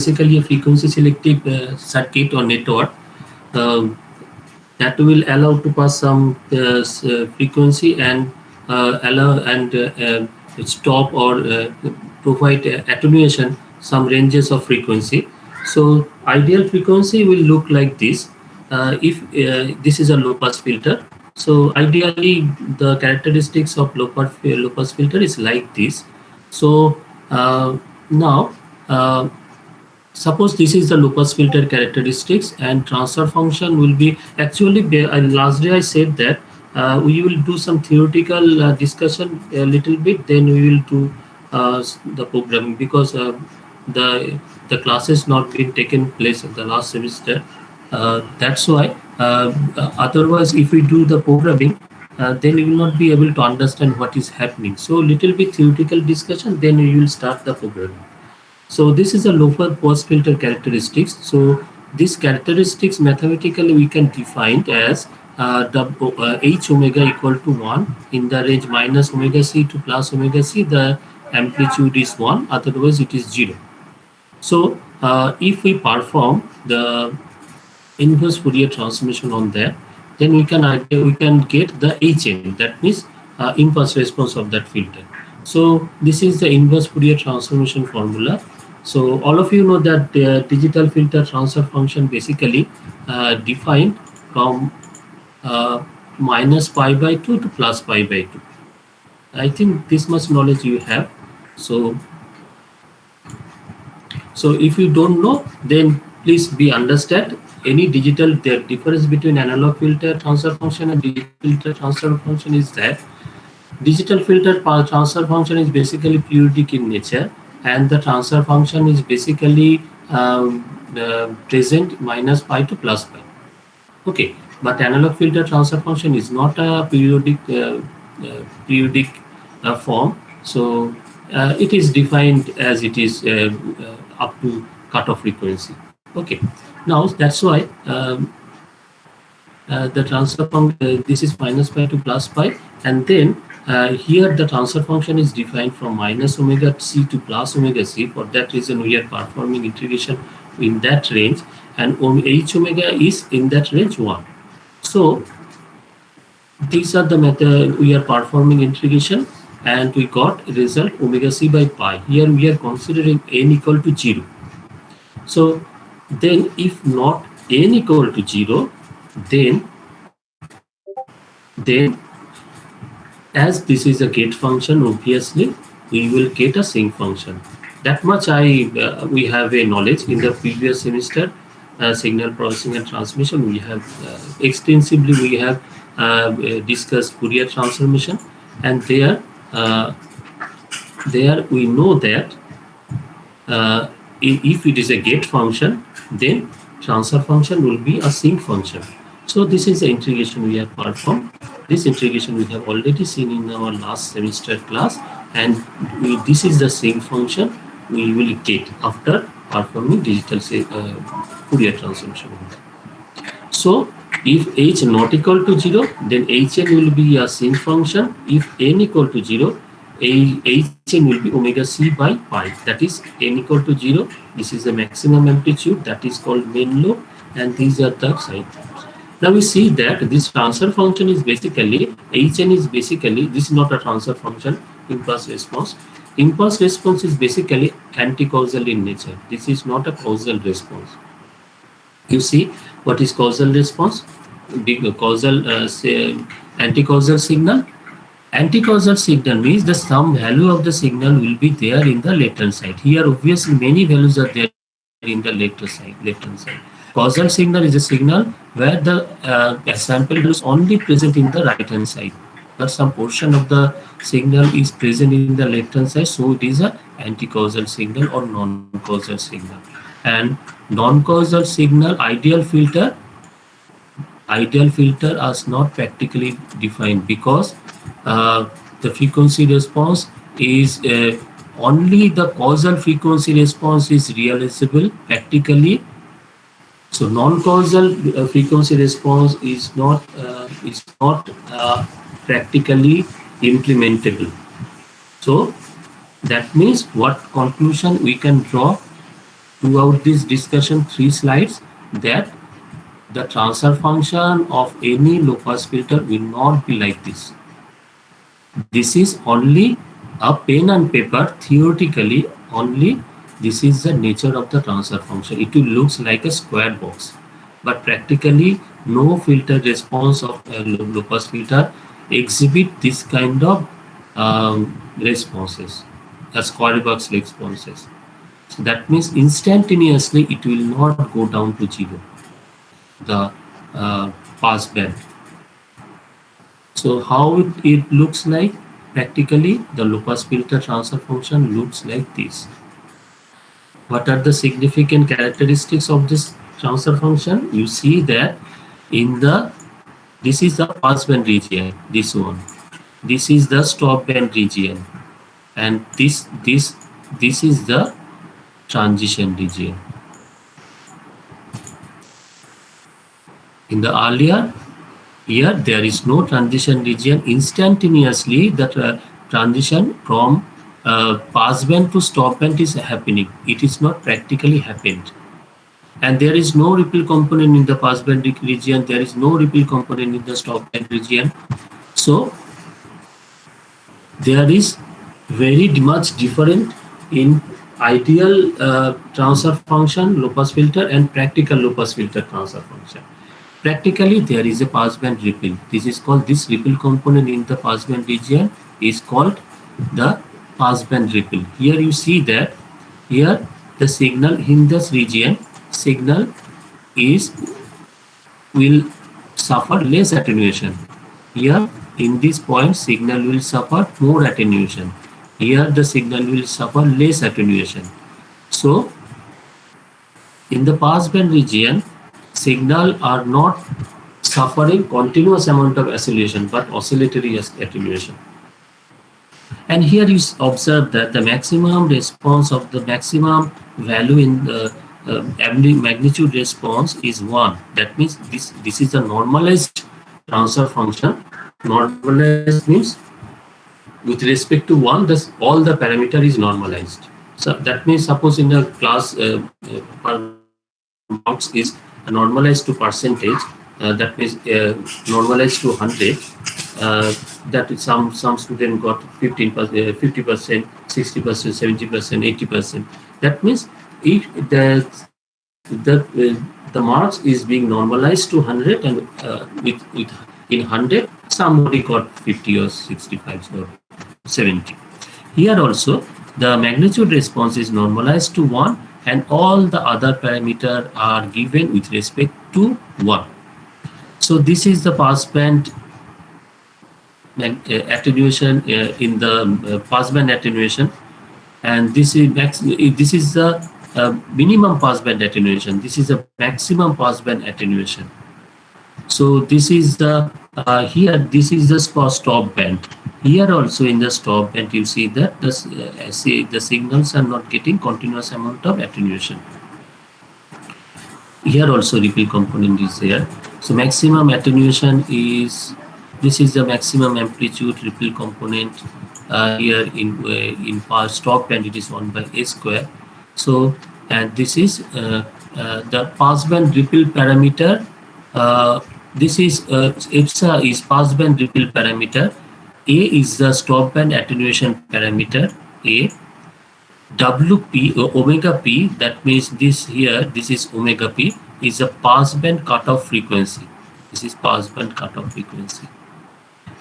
basically a frequency selective circuit or network uh, that will allow to pass some frequency and allow and stop or provide attenuation some ranges of frequency. So ideal frequency will look like this. If this is a low pass filter, so ideally the characteristics of low pass filter is like this. So now suppose this is the low pass filter characteristics, and transfer function will be actually last day I said that we will do some theoretical discussion a little bit, then we will do the programming, because the the classes not been taken place in the last semester. That's why otherwise if we do the programming, then you will not be able to understand what is happening. So little bit theoretical discussion, then we will start the programming. So this is a low pass filter characteristics. So these characteristics mathematically we can define as h omega equal to 1 in the range minus omega c to plus omega c. The amplitude is 1, otherwise it is 0. So if we perform the inverse Fourier transformation on that, then we can get the HN, that means impulse response of that filter. So this is the inverse Fourier transformation formula. So all of you know that the digital filter transfer function basically defined from minus pi by 2 to plus pi by 2. I think this much knowledge you have. So if you don't know, then please be understand any digital, the difference between analog filter transfer function and digital filter transfer function is that digital filter transfer function is basically periodic in nature, and the transfer function is basically present minus pi to plus pi. Okay, but analog filter transfer function is not a periodic form. So it is defined as it is up to cutoff frequency. Okay, now that's why the transfer function, this is minus pi to plus pi, and then here the transfer function is defined from minus omega c to plus omega c. For that reason we are performing integration in that range, and h omega is in that range 1. So these are the method we are performing integration, and we got result omega c by pi. Here we are considering n equal to 0. So then if not n equal to 0, then as this is a gate function, obviously we will get a sinc function. That much we have a knowledge in the previous semester. Signal processing and transmission, we have extensively we have discussed Fourier transformation, and there we know that if it is a gate function, then transfer function will be a sinc function. So this is the integration we have performed. This integration we have already seen in our last semester class, and this is the sinc function we will get after performing digital Fourier transformation. So if h not equal to 0, then hn will be a sinc function. If n equal to 0, hn will be omega c by pi. That is n equal to 0. This is the maximum amplitude, that is called main lobe, and these are the side lobes. Now we see that this transfer function is basically, hn is basically, this is not a transfer function, impulse response. Impulse response is basically anti-causal in nature. This is not a causal response. You see what is causal response? Anti-causal signal. Anti-causal signal means the some value of the signal will be there in the latent side. Here obviously many values are there in the latent side. Causal signal is a signal where the sample is only present in the right hand side, but some portion of the signal is present in the left hand side, so it is a anti-causal signal or non-causal signal. And non-causal signal, ideal filter is not practically defined, because the frequency response is only the causal frequency response is realizable practically. So non-causal frequency response is not practically implementable. So that means what conclusion we can draw? throughout this discussion 3 slides that the transfer function of any low pass filter will not be like this. This is only a pen and paper, theoretically only. This is the nature of the transfer function. It will looks like a square box, but practically no filter response of a low pass filter exhibit this kind of responses, a square box responses. So that means instantaneously it will not go down to zero, the pass band. So how it looks like? Practically, the low pass filter transfer function looks like this. What are the significant characteristics of this transfer function? You see that in the, this is the pass band region, this one. This is the stop band region, and this is the transition region. In the earlier, here there is no transition region. Instantaneously the transition from pass band to stop band is happening. It is not practically happened, and there is no ripple component in the pass band region. There is no ripple component in the stop band region. So there is very much different in ideal transfer function low pass filter and practical low pass filter transfer function. Practically, there is a passband ripple. This is called, this ripple component in the passband region is called the passband ripple. Here you see that here the signal in this region, signal is will suffer less attenuation. Here in this point, signal will suffer more attenuation. Here the signal will suffer less attenuation. So in the passband region, signal are not suffering continuous amount of oscillation but oscillatory attenuation. And here you observe that the maximum response of the maximum value in the magnitude response is 1. That means this is a normalized transfer function. Normalized means with respect to 1, this all the parameter is normalized. So that means suppose in a class marks is normalized to percentage, that means normalized to 100, that is some student got 15%, 50%, 60%, 70%, 80%. That means if the marks is being normalized to 100, and with in 100 somebody got 50 or 65 or 70. Here also the magnitude response is normalized to 1, and all the other parameters are given with respect to 1. So this is the passband attenuation in the passband attenuation, and this is the minimum passband attenuation. This is a maximum passband attenuation. So this is the here this is the stop band. Here also in the stop band you see that the signals are not getting continuous amount of attenuation. Here also ripple component is there. So maximum attenuation is, this is the maximum amplitude ripple component. Here in stop band it is 1 by a square. So and this is the passband ripple parameter. This is EPSA is passband ripple parameter. A is the stop band attenuation parameter A. WP omega p, that means this here, this is omega p, is a passband cutoff frequency. This is passband cutoff frequency.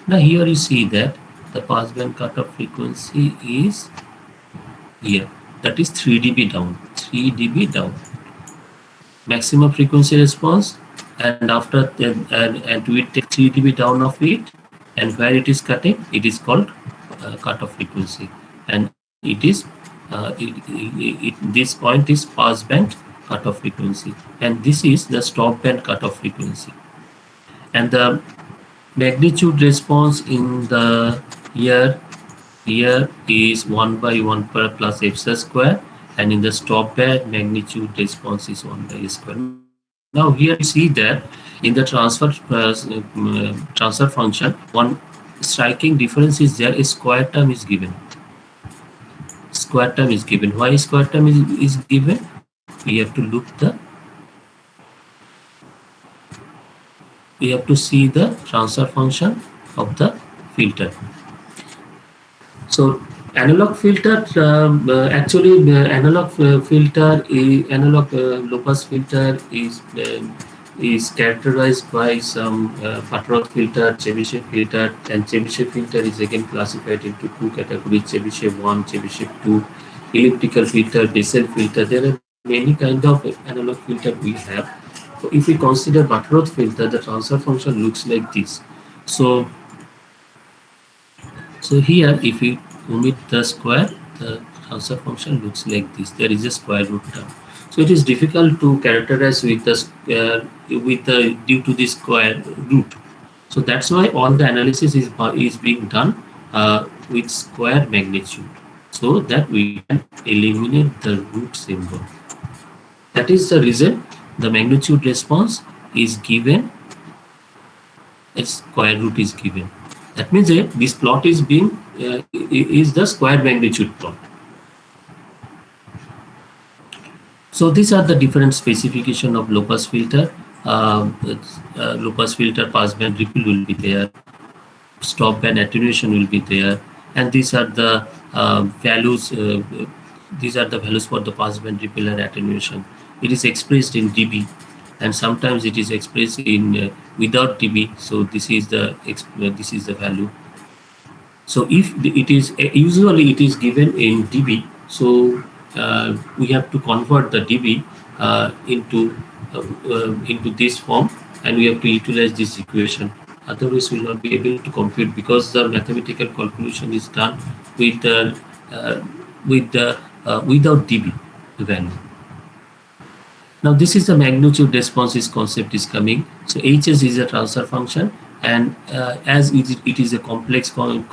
Now here you see that the passband cutoff frequency is here, that is 3 dB down, 3 dB down. Maximum frequency response, and after and we take 3 dB down of it, and where it is cutting, it is called cutoff frequency, and it is this point is passband cutoff frequency, and this is the stop band cutoff frequency. And the magnitude response in the here is 1 by 1 per plus EPSA square, and in the stop band magnitude response is 1 by a square. Now here you see that in the transfer function, one striking difference is there, a square term is given. Square term is given. Why square term is given? we have to see the transfer function of the filter. So analog filter, actually analog analog low pass filter is characterized by some Butterworth filter, Chebyshev filter, and Chebyshev filter is again classified into two categories: Chebyshev 1, Chebyshev 2, elliptical filter, Bessel filter. There are many kind of analog filter we have. So if we consider Butterworth filter, the transfer function looks like this. So here, if we omit the square, the transfer function looks like this. There is a square root term. So it is difficult to characterize with the due to the square root. So that's why all the analysis is being done with square magnitude, so that we can eliminate the root symbol. That is the reason the magnitude response is given. A square root is given. That means this plot is is the square magnitude plot. So these are the different specification of low pass filter. Low pass filter passband ripple will be there, stop band attenuation will be there, and these are the values. These are the values for the passband ripple and attenuation. It is expressed in dB, and sometimes it is expressed in without dB. So this is the value. So if it is usually it is given in dB, so we have to convert the dB into this form, and we have to utilize this equation. Otherwise, we will not be able to compute, because the mathematical calculation is done with without dB value. Now this is the magnitude response concept is coming. So Hs is a transfer function, and as it is a complex variable,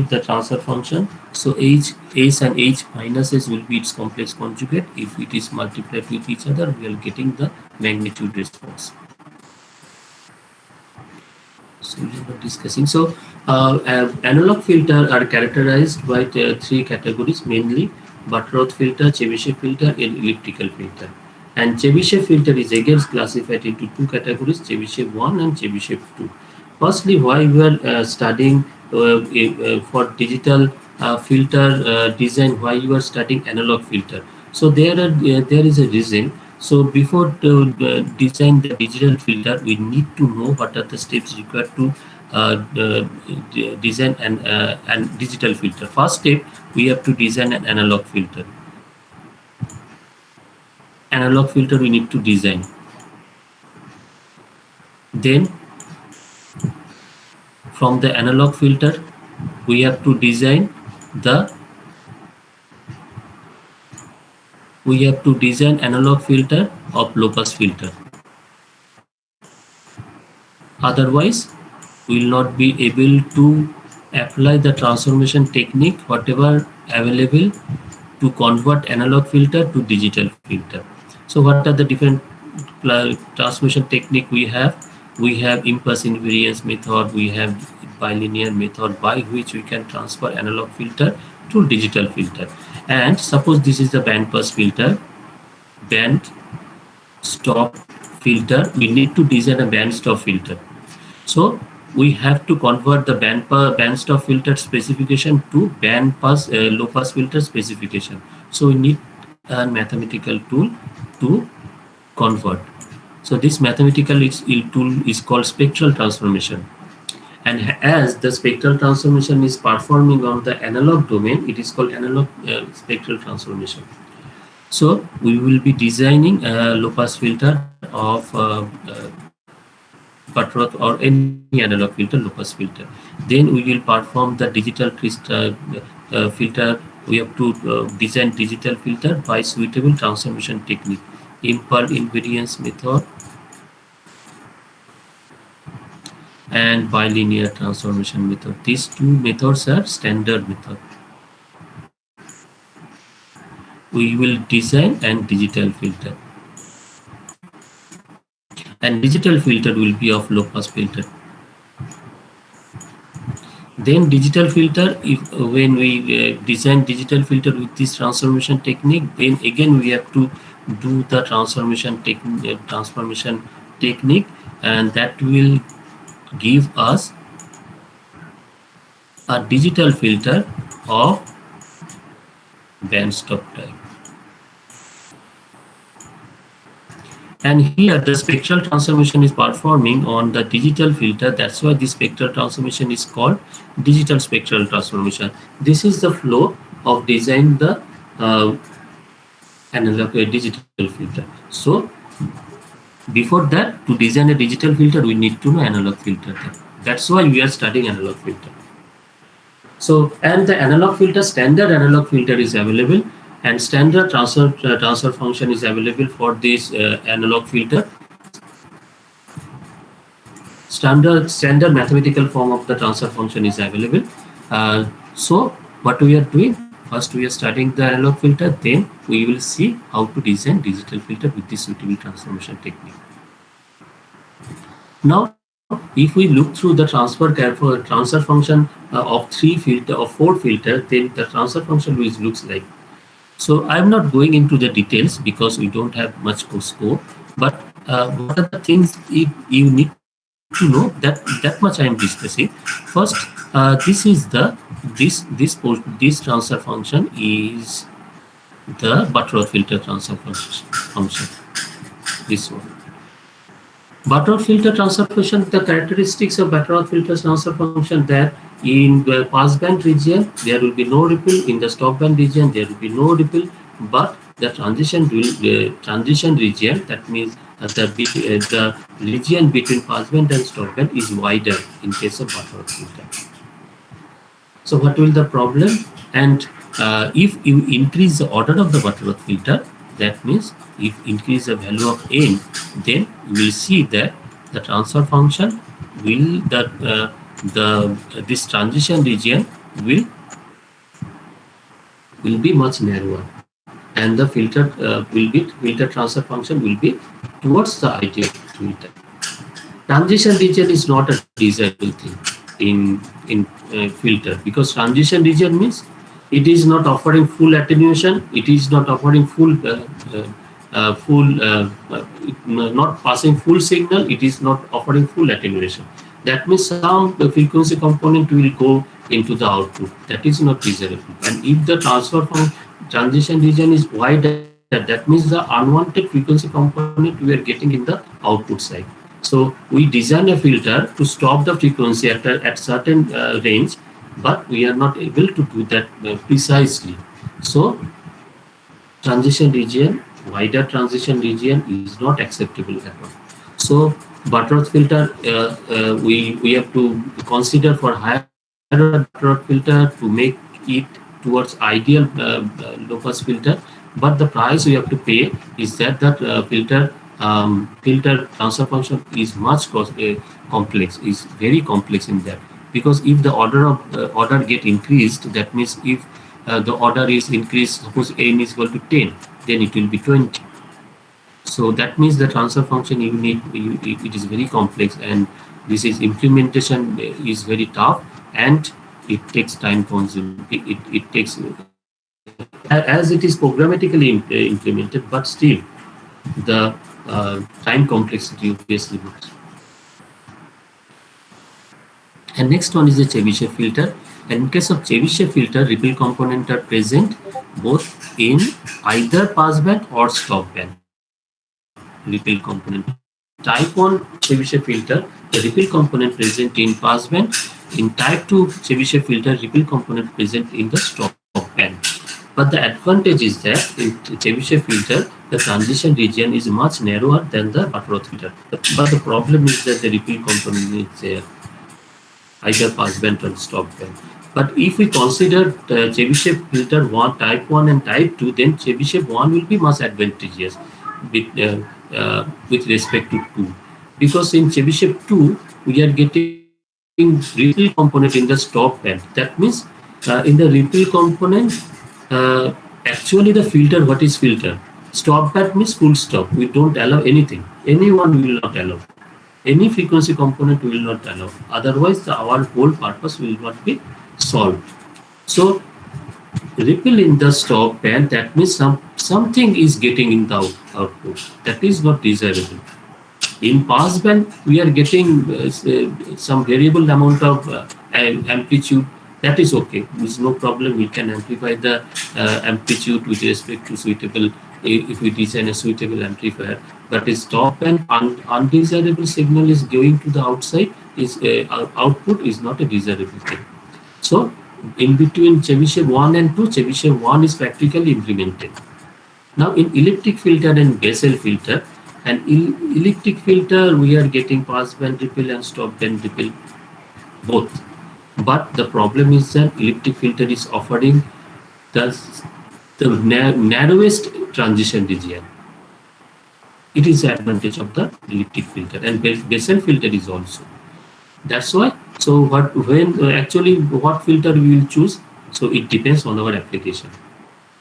the transfer function. So H and H minus S will be its complex conjugate. If it is multiplied with each other, we are getting the magnitude response. So we are discussing. So analog filter are characterized by three categories mainly: Butterworth filter, Chebyshev filter, and elliptical filter. And Chebyshev filter is again classified into two categories: Chebyshev 1 and Chebyshev 2. Firstly, why we are studying for digital filter design, why you are studying analog filter? So there is a reason. So before to design the digital filter, we need to know what are the steps required to design and digital filter. First step, we have to design an analog filter. Analog filter we need to design. Then from the analog filter, we have to design analog filter of low pass filter. Otherwise, we will not be able to apply the transformation technique whatever available to convert analog filter to digital filter. So what are the different transformation technique we have? We have impulse invariance method, we have bilinear method by which we can transfer analog filter to digital filter. And suppose this is the band pass filter, band stop filter, we need to design a band stop filter. So we have to convert the band stop filter specification to band pass low pass filter specification. So we need a mathematical tool to convert. So this mathematical tool is called spectral transformation. And as the spectral transformation is performing on the analog domain, it is called analog spectral transformation. So we will be designing a low pass filter of Butterworth or any analog filter, low pass filter. Then we will perform the digital filter. We have to design digital filter by suitable transformation technique, impulse invariance method and bilinear transformation method. These two methods are standard method. We will design and digital filter. And digital filter will be of low pass filter. Then digital filter, if when we design digital filter with this transformation technique, then again we have to do the transformation technique, and that will give us a digital filter of band stop type. And here the spectral transformation is performing on the digital filter. That's why this spectral transformation is called digital spectral transformation. This is the flow of design the analog digital filter. So before that, to design a digital filter, we need to know analog filter. That's why we are studying analog filter. So, and the analog filter, standard analog filter is available, and standard transfer function is available for this analog filter. Standard mathematical form of the transfer function is available. So what we are doing, first we are studying the analog filter, then we will see how to design digital filter with this suitable transformation technique. Now if we look through the transfer function of 4 filter, then the transfer function looks like. So I'm not going into the details because we don't have much scope, but what are the things you need to know, that much I am discussing. First, this is this transfer function is the Butterworth filter transfer function. This one. Butterworth filter transfer function, the characteristics of Butterworth filter transfer function, that in the passband region there will be no ripple, in the stopband region there will be no ripple, but the transition region, that means the region between passband and stopband is wider in case of Butterworth filter. So what will the problem? And if you increase the order of the Butterworth filter, that means if increase the value of n, then we will see that the transfer function will this transition region will be much narrower, and the filter transfer function will be towards the ideal filter. Transition region is not a desirable thing in filter, because transition region means it is not offering full attenuation, it is not offering not passing full signal, it is not offering full attenuation. That means some frequency component will go into the output. That is not desirable. And if the transition region is wider, that means the unwanted frequency component we are getting in the output side. So we design a filter to stop the frequency at certain range, but we are not able to do that precisely. So wider transition region is not acceptable at all. So Butterworth filter, we have to consider for higher Butterworth filter to make it towards ideal low pass filter, but the price we have to pay is that filter transfer function is much complex, is very complex in that, because if the order get increased, that means if the order is increased, suppose n is equal to 10, then it will be 20. So that means the transfer function it is very complex, and this is implementation is very tough, and it takes time consuming. It takes, as it is programmatically implemented, but still the time complexity obviously works. And next one is the Chebyshev filter. And in case of Chebyshev filter, ripple component are present both in either passband or stopband. Ripple component. Type 1 Chebyshev filter, the ripple component present in passband. In type 2 Chebyshev filter, ripple component present in the stopband. But the advantage is that in Chebyshev filter, the transition region is much narrower than the Butterworth filter. But the problem is that the ripple component is there, either passband or stopband. But if we consider the Chebyshev filter type 1 and type 2, then Chebyshev 1 will be much advantageous with respect to 2. Because in Chebyshev 2, we are getting ripple component in the stopband. That means in the ripple component, actually the filter, what is filter? Stopband means full stop. We don't allow anything. Anyone will not allow. Any frequency component will not allow. Otherwise, our whole purpose will not be solved. So ripple in the stop band, that means something is getting in the output. That is not desirable. In pass band, we are getting some variable amount of amplitude. That is okay. There's no problem. We can amplify the amplitude with respect to suitable, if we design a suitable amplifier. But a stop band undesirable signal is going to the outside, is output is not a desirable thing. So in between Chebyshev 1 and 2, Chebyshev 1 is practically implemented. Now in elliptic filter and Bessel filter, and elliptic filter we are getting pass band ripple and stop band ripple both. But the problem is that elliptic filter is offering the, narrowest transition region. It is the advantage of the elliptic filter, and Bessel filter is also. That's why. So what filter we will choose? So it depends on our application.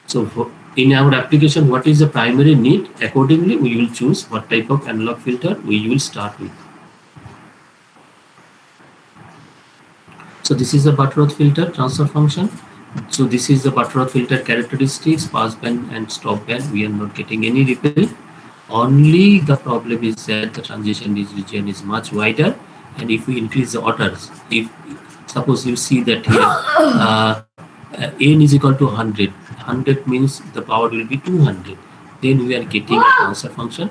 So in our application, what is the primary need? Accordingly, we will choose what type of analog filter we will start with. So this is the Butterworth filter transfer function. So this is the Butterworth filter characteristics, pass band and stop band. We are not getting any ripple. Only the problem is that the transition region is much wider, and if we increase the orders, if suppose you see that here n is equal to 100, 100 means the power will be 200, then we are getting a transfer function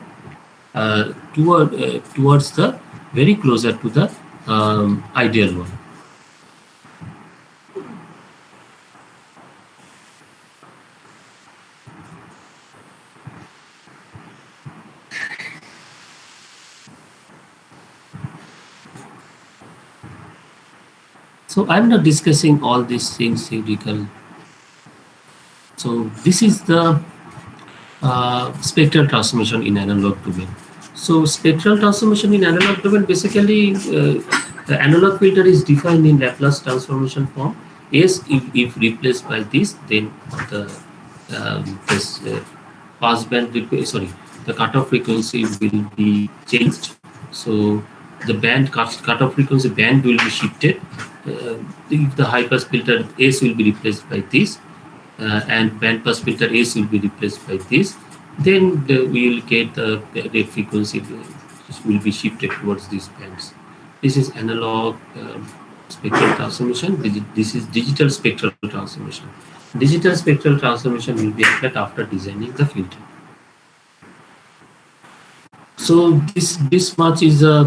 towards the very closer to the ideal one. So I'm not discussing all these things theoretical. So this is the spectral transformation in analog domain. So spectral transformation in analog domain, basically the analog filter is defined in Laplace transformation form. Yes, if replaced by this, then the this pass band, the cutoff frequency will be changed. So the band cutoff frequency band will be shifted. If the high pass filter S will be replaced by this, and band pass filter S will be replaced by this, then we will get the frequency will be shifted towards these bands. This is analog spectral transformation. This is digital spectral transformation. Digital spectral transformation will be applied after designing the filter. So this much is a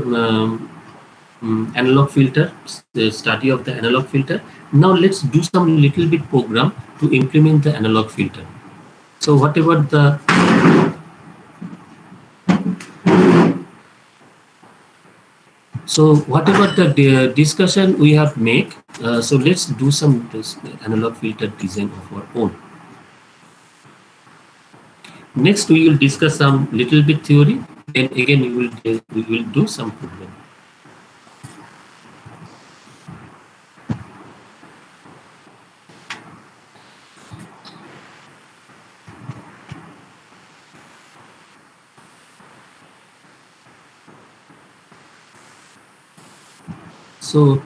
analog filter, the study of the analog filter. Now let's do some little bit program to implement the analog filter. So whatever the discussion we have made, so let's do some analog filter design of our own. Next we will discuss some little bit theory, then again we will do some program. So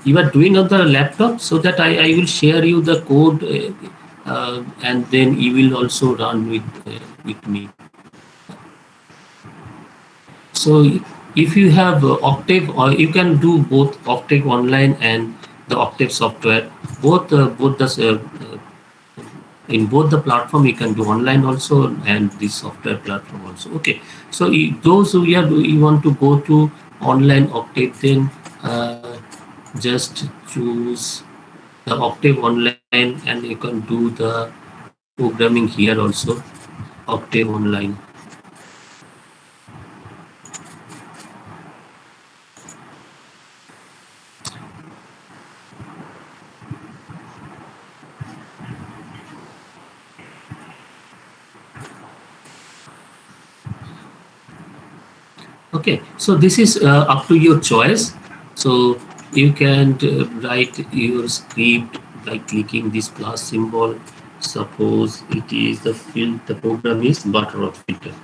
you are doing on the laptop, so that I will share you the code, and then you will also run with me. So if you have Octave, or you can do both Octave online and the Octave software, in both the platform you can do online also and this software platform also. Okay, so those who you want to go to online Octave, then just choose the Octave online, and you can do the programming here also, Octave online. Okay, so this is up to your choice. So you can write your script by clicking this plus symbol. Suppose it is the program is Butterworth filter.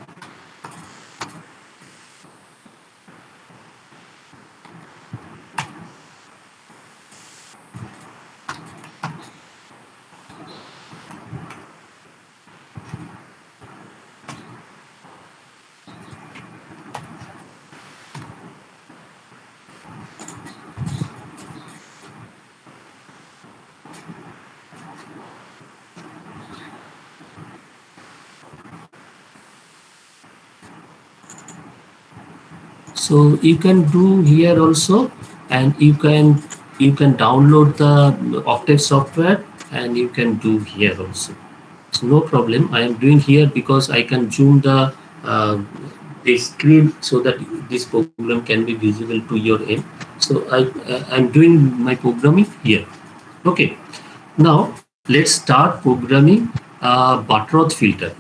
So you can do here also, and you can download the Octave software, and you can do here also. So no problem. I am doing here because I can zoom uh, the screen so that this program can be visible to your end. So I'm doing my programming here. Okay. Now let's start programming Butterworth filter,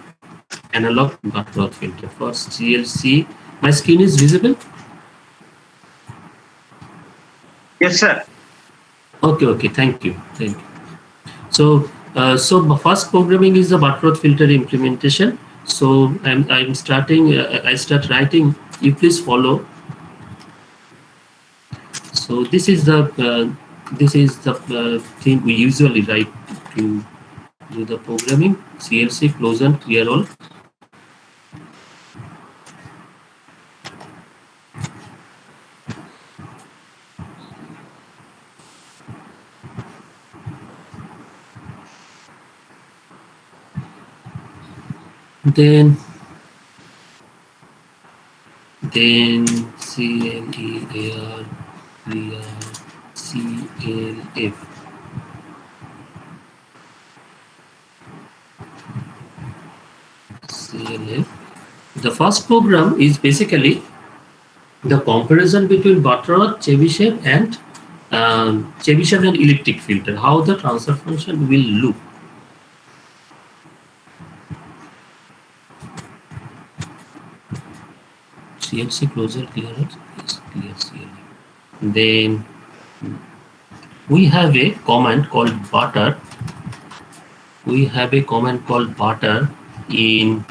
analog Butterworth filter for CLC. My screen is visible. Yes, sir. Okay, okay. Thank you. Thank you. So the first programming is the Butterworth filter implementation. So I'm starting. I start writing. You please follow. So this is the thing we usually write to do the programming. CLC close and clear all. Then CLEAR clear CLF. CLF. The first program is basically the comparison between Butterworth, Chebyshev, and Chebyshev and elliptic filter. How the transfer function will look. CLC closure clearance is clear CLE. Then we have a command called butter. We have a command called butter in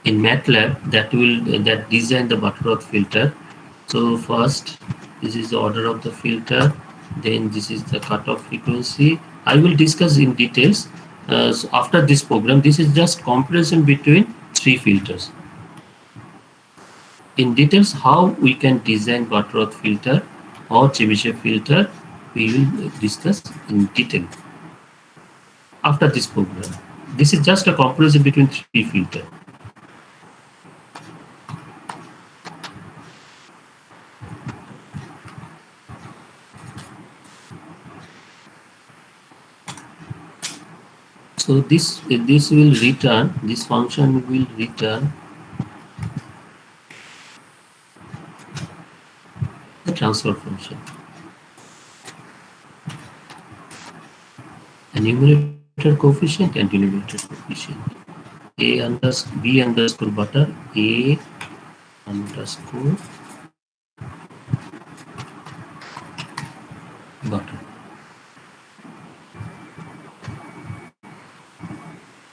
MATLAB that design the Butterworth filter. So first, this is the order of the filter. Then this is the cutoff frequency. I will discuss in details. So after this program, this is just comparison between three filters. In details, how we can design Butterworth filter or Chebyshev filter, we will discuss in detail after this program. This is just a comparison between three filters. So this will return, this function will return the transfer function. A numerator coefficient and denominator coefficient. B underscore butter, A underscore butter.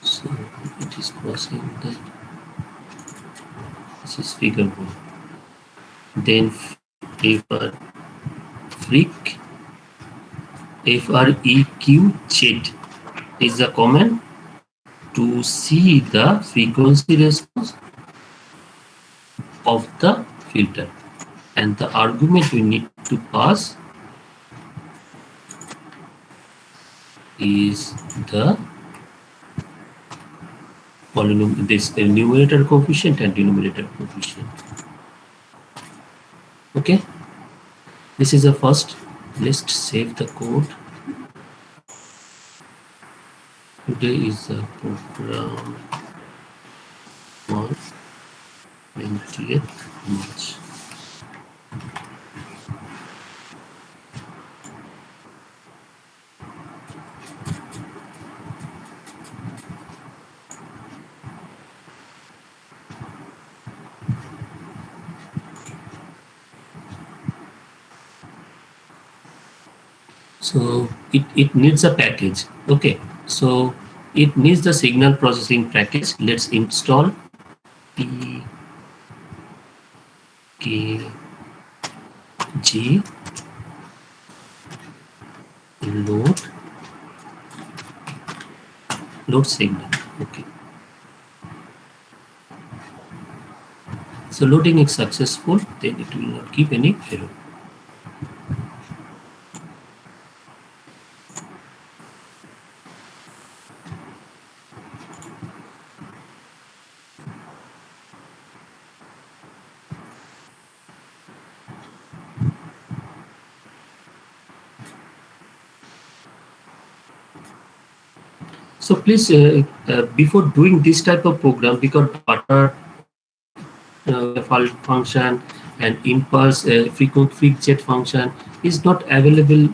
So it is crossing the, this is figure 1. Then freq freq chat is the command to see the frequency response of the filter, and the argument we need to pass is the polynomial, this the numerator coefficient and denominator coefficient. Okay, this is the first. Let's save the code. Today is the program 20th March. So it needs a package. Okay, so it needs the signal processing package. Let's install pkg load load signal. Okay. So loading is successful, then it will not give any error. So please, before doing this type of program, because butter function and impulse frequent feedjet function is not available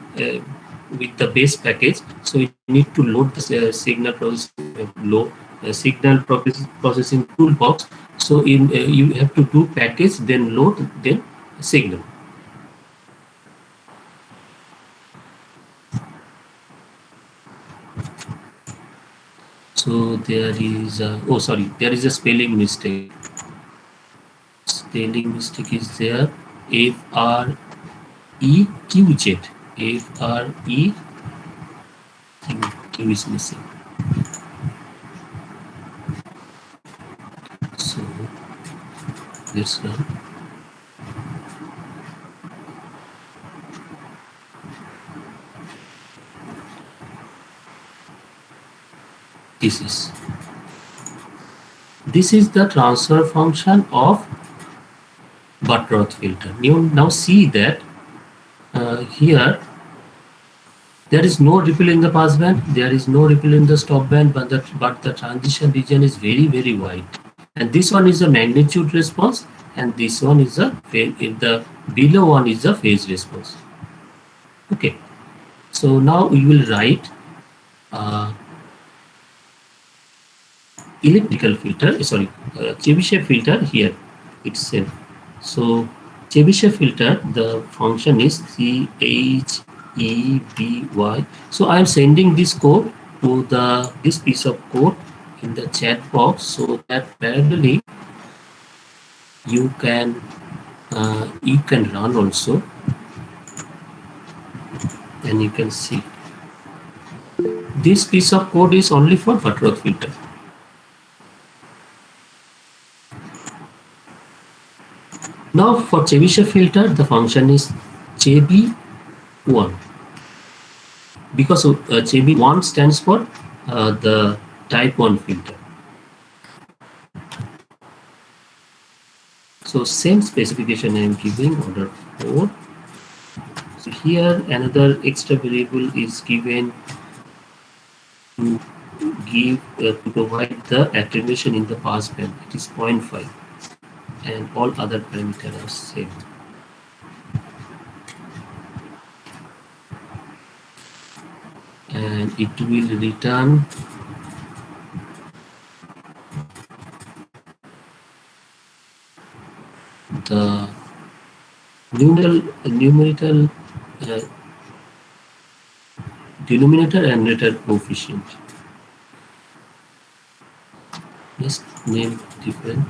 with the base package, so you need to load the signal processing low signal processing toolbox. So in you have to do package, then load, then signal. So there is oh sorry, there is a spelling mistake. Spelling mistake is there. FREQZ. FRE. Think Q is missing. So let's run. This is the transfer function of Butterworth filter. You now see that here there is no ripple in the passband, there is no ripple in the stop band, but the transition region is very wide. And this one is a magnitude response, and this one is a the below one is a phase response. Okay, so now we will write elliptical filter, Chebyshev filter here itself. So Chebyshev filter, the function is CHEBY. So I am sending this code to this piece of code in the chat box, so that parallelly you can run also, and you can see this piece of code is only for Butterworth filter. Now for Chebyshev filter, the function is Cheby1, because Cheby1 stands for the type 1 filter. So same specification I am giving, order 4. So here another extra variable is given to to provide the attenuation in the passband. It is 0.5. And all other parameters are same. And it will return the numerical denominator and numerator coefficient. Let's name different.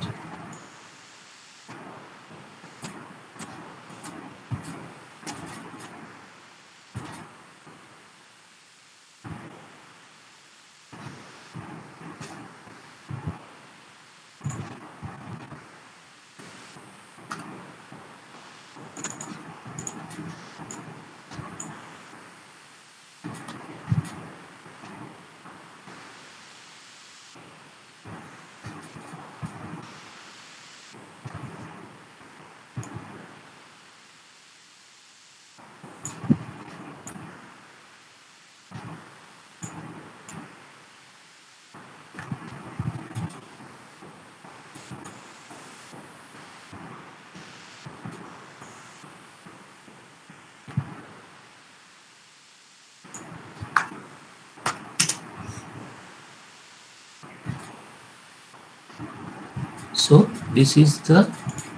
So this is the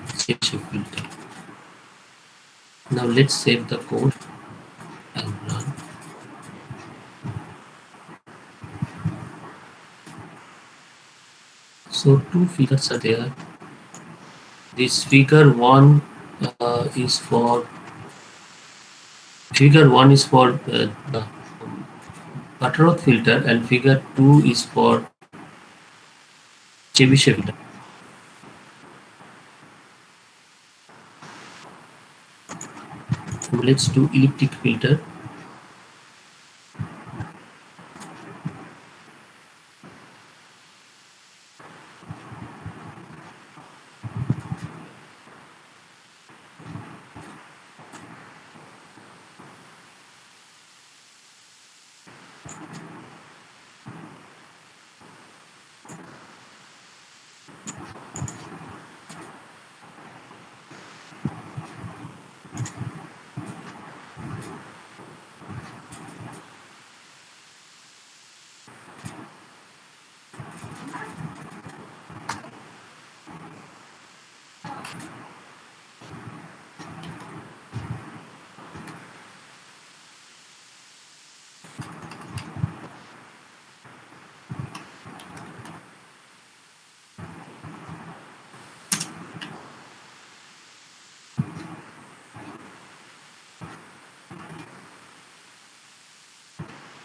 Chebyshev filter. Now let's save the code and run. So two figures are there. This figure one is for the Butterworth filter, and figure 2 is for Chebyshev filter. Let's do elliptic filter.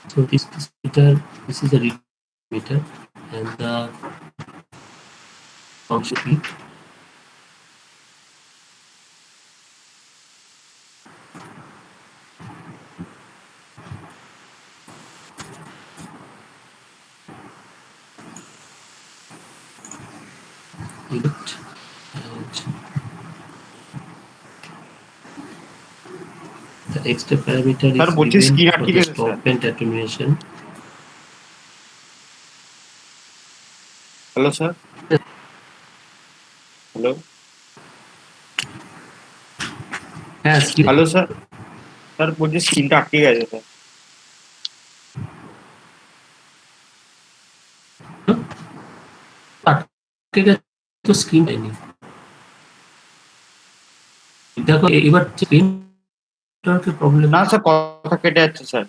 So this meter, this is a read meter, and the function should be input, and the extra parameter Sir, is বলছি given screen for আটকে the গেছে, sir. stoppant attenuation. Hello sir, hello হ্যাঁ, screen hello sir, sir বলছি স্ক্রিনটা আটকে গেছে sir. আটকে গেছে তো স্ক্রিন নেই। দেখো এবার স্ক্রিন নেটওয়ার্কের প্রবলেম না স্যার, কথা কেটে যাচ্ছে স্যার।